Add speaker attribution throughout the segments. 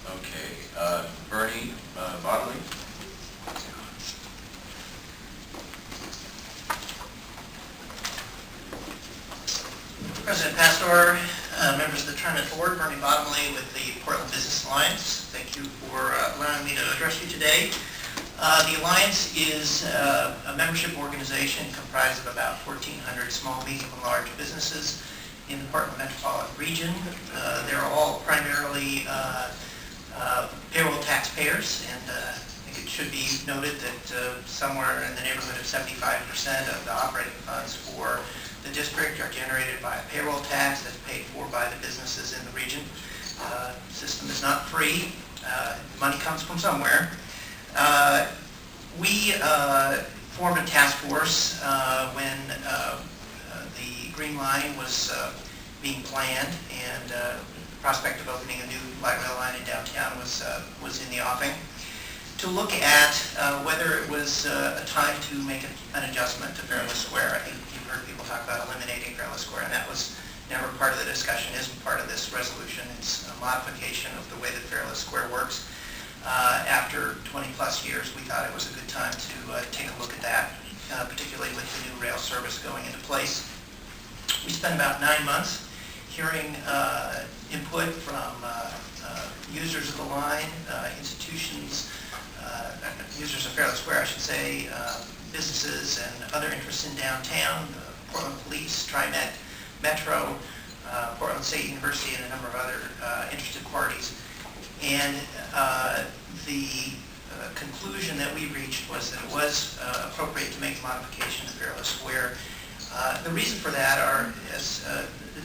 Speaker 1: Okay, Bernie Bodley.
Speaker 2: President Pastor, members of the TriMet Board, Bernie Bottomley with the Portland Business Alliance. Thank you for allowing me to address you today. The Alliance is a membership organization comprised of about 1,400 small, medium, and large businesses in the Portland metropolitan region. They're all primarily payroll taxpayers, and I think it should be noted that somewhere in the neighborhood of 75% of the operating funds for the district are generated by a payroll tax that's paid for by the businesses in the region. The system is not free. Money comes from somewhere. We formed a task force when the Green Line was being planned, and the prospect of opening a new light rail line in downtown was in the offing, to look at whether it was a time to make an adjustment to Fareless Square. I think you've heard people talk about eliminating Fareless Square, and that was never part of the discussion, isn't part of this resolution. It's a modification of the way that Fareless Square works. After 20 plus years, we thought it was a good time to take a look at that, particularly with the new rail service going into place. We spent about 9 months hearing input from users of the line, institutions, users of Fareless Square, I should say, businesses and other interests in downtown, Portland Police, TriMet, Metro, Portland State University, and a number of other interested parties. And the conclusion that we reached was that it was appropriate to make a modification to Fareless Square. The reason for that are, as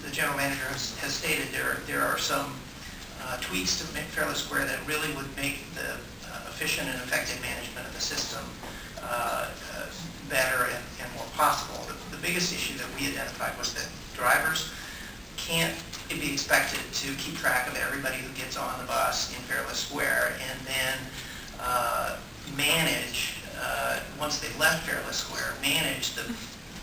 Speaker 2: the general manager has stated, there are some tweaks to Fareless Square that really would make the efficient and effective management of the system better and more possible. The biggest issue that we identified was that drivers can't be expected to keep track of everybody who gets on the bus in Fareless Square and then manage, once they've left Fareless Square, manage the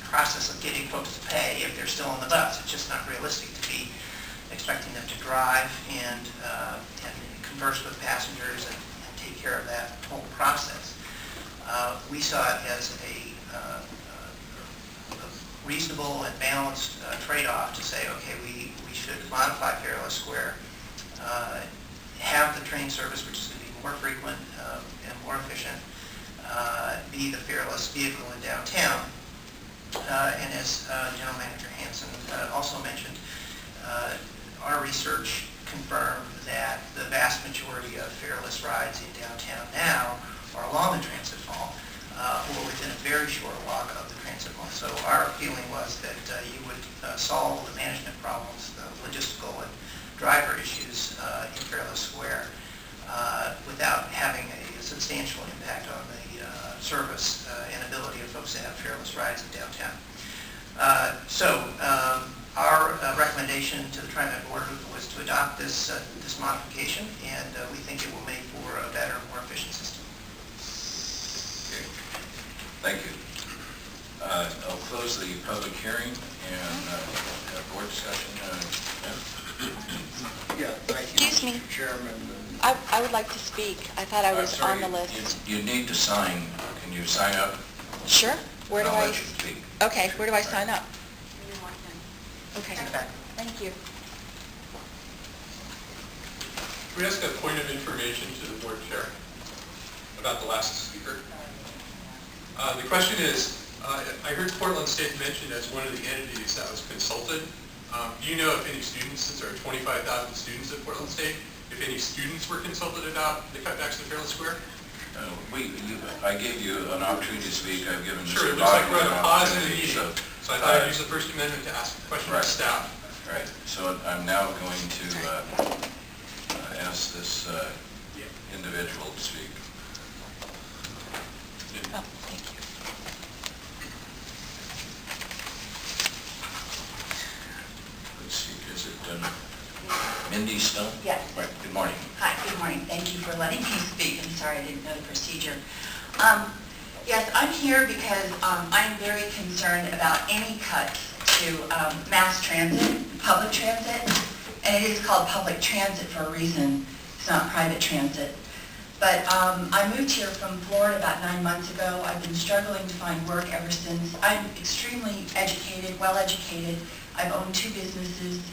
Speaker 2: process of getting folks to pay if they're still on the bus. It's just not realistic to be expecting them to drive and converse with passengers and take care of that whole process. We saw it as a reasonable and balanced trade-off to say, okay, we should modify Fareless Square, have the train service, which is going to be more frequent and more efficient, be the Fareless vehicle in downtown. And as General Manager Hanson also mentioned, our research confirmed that the vast majority of Fareless rides in downtown now are along the transit mall or within a very short walk of the transit mall. So our feeling was that you would solve the management problems, the logistical and driver issues in Fareless Square without having a substantial impact on the service and ability of folks to have Fareless rides in downtown. Our recommendation to the TriMet Board was to adopt this modification, and we think it will make for a better, more efficient system.
Speaker 1: Okay. Thank you. I'll close the public hearing and board discussion.
Speaker 3: Yeah, thank you,
Speaker 4: Excuse me.
Speaker 3: Mr. Chairman.
Speaker 4: I would like to speak. I thought I was
Speaker 1: sorry,
Speaker 4: on the list.
Speaker 1: You need to sign. Can you sign up?
Speaker 4: Sure. Where do
Speaker 1: I'll
Speaker 4: I?
Speaker 1: let you speak.
Speaker 4: Okay. Where do I sign up? Okay.
Speaker 2: Okay.
Speaker 4: Thank you.
Speaker 5: Can we ask a point of information to the board chair about the last speaker? The question is, I heard Portland State mentioned as one of the entities that was consulted. Do you know if any students, since there are 25,000 students at Portland State, if any students were consulted about the cutbacks to Fareless Square?
Speaker 1: I gave you an opportunity to speak. I've given
Speaker 5: Sure,
Speaker 1: Mr.
Speaker 5: it looks like
Speaker 1: Bogdan
Speaker 5: we're at
Speaker 1: an
Speaker 5: a pause in the
Speaker 1: opportunity,
Speaker 5: meeting. So I thought I'd use the First Amendment to ask a question
Speaker 1: Right.
Speaker 5: of staff.
Speaker 1: Right. So I'm now going to ask this individual to speak.
Speaker 4: Oh, thank you.
Speaker 1: Let's see, is it Mindy Stone?
Speaker 6: Yes.
Speaker 1: Right, good morning.
Speaker 6: Hi, good morning. Thank you for letting me speak. I'm sorry I didn't know the procedure. Yes, I'm here because I'm very concerned about any cuts to mass transit, public transit, and it is called public transit for a reason. It's not private transit. But I moved here from Florida about 9 months ago. I've been struggling to find work ever since. I'm extremely educated, well educated. I've owned 2 businesses.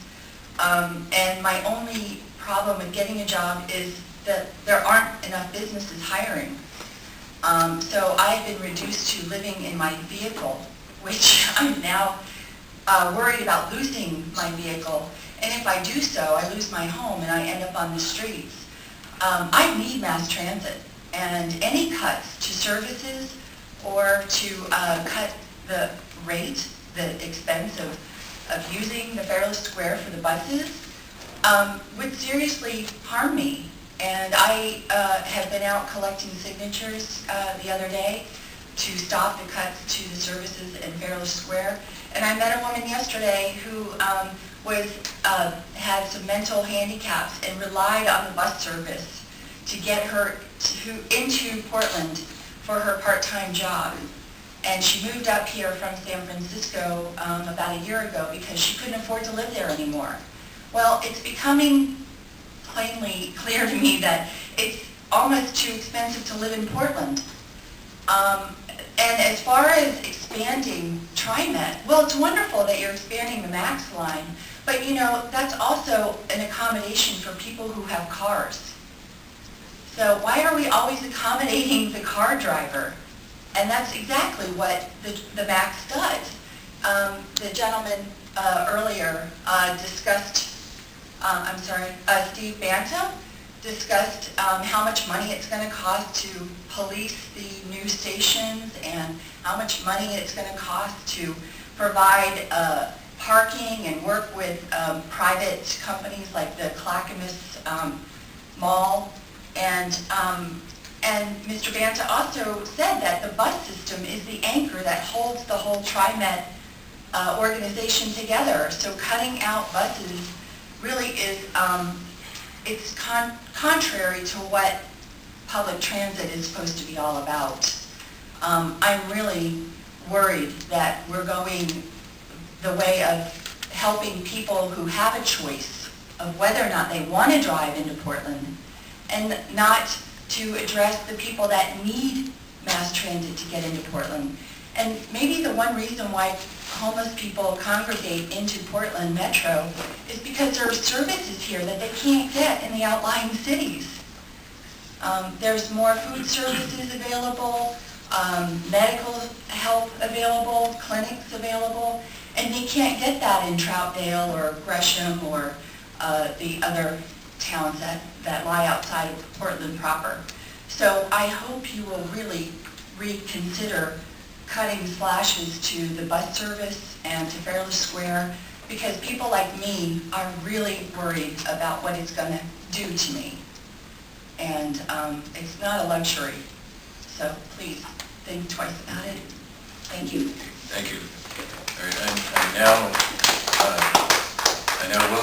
Speaker 6: And my only problem with getting a job is that there aren't enough businesses hiring. So I've been reduced to living in my vehicle, which I'm now worried about losing my vehicle. And if I do so, I lose my home and I end up on the streets. I need mass transit, and any cuts to services or to cut the rate, the expense of using the Fareless Square for the buses would seriously harm me. And I have been out collecting signatures the other day to stop the cuts to the services in Fareless Square. And I met a woman yesterday who had some mental handicaps and relied on the bus service to get her into Portland for her part-time job. And she moved up here from San Francisco about a year ago because she couldn't afford to live there anymore. Well, it's becoming plainly clear to me that it's almost too expensive to live in Portland. And as far as expanding TriMet, well, it's wonderful that you're expanding the MAX line, but you know, that's also an accommodation for people who have cars. So why are we always accommodating the car driver? And that's exactly what the MAX does. The gentleman earlier discussed, Steve Bantam discussed how much money it's going to cost to police the new stations and how much money it's going to cost to provide parking and work with private companies like the Clackamas Mall. And Mr. Banta also said that the bus system is the anchor that holds the whole TriMet organization together. So cutting out buses really is it's contrary to what public transit is supposed to be all about. I'm really worried that we're going the way of helping people who have a choice of whether or not they want to drive into Portland, and not to address the people that need mass transit to get into Portland. And maybe the one reason why homeless people congregate into Portland Metro is because there are services here that they can't get in the outlying cities. There's more food services available, medical help available, clinics available, and they can't get that in Troutdale or Gresham or the other towns that lie outside of Portland proper. So I hope you will really reconsider cutting slashes to the bus service and to Fareless Square, because people like me are really worried about what it's going to do to me. And it's not a luxury. So please think twice about it. Thank you.
Speaker 1: Thank you. All right, I now will